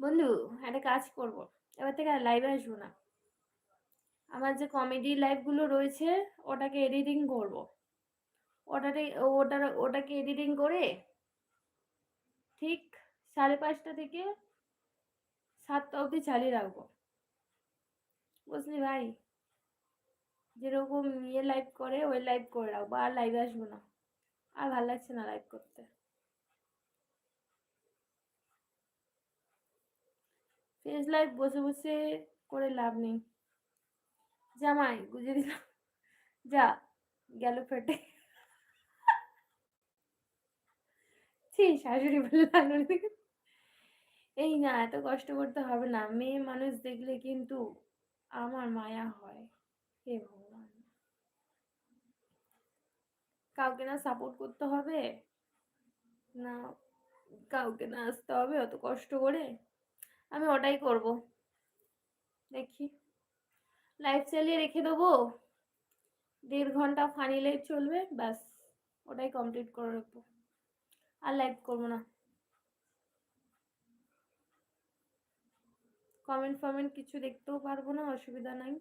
বন্ধু, একটা কাজ করব, এবার থেকে আর লাইভে আসবো না। আমার যে কমেডি লাইভগুলো রয়েছে ওটাকে এডিটিং করব। ওটাতে ওটাকে এডিটিং করে ঠিক 5:30 থেকে 7টা অবধি চালিয়ে রাখবো। বুঝলি ভাই? যেরকম লাইভ করে ওই লাইভ করে রাখবো, আর লাইভে আসবো না। আর ভালো লাগছে না লাইভ করতে। ফেস লাইভ বসে বসে করে লাভ নেই। জামাই গুজে দিলাম, যা গেল ফেটে। ছি, শাশুড়ি বলে লাগলো। এই না, এত কষ্ট করতে হবে না। মেয়ে মানুষ দেখলে কিন্তু আমার মায়া হয়। হে ভগবান! কাউকে না সাপোর্ট করতে হবে, না কাউকে না আসতে হবে অত কষ্ট করে। আমি ওটাই করব। দেখি, লাইভ চালিয়ে রেখে দেবো, 1.5 ঘন্টা ফানি লাইভ চলবে, ব্যাস। ওটাই কমপ্লিট করে রাখবো, আর লাইভ করবো না। কমেন্ট ফমেন্ট কিছু দেখতেও পারবো না, অসুবিধা নাই।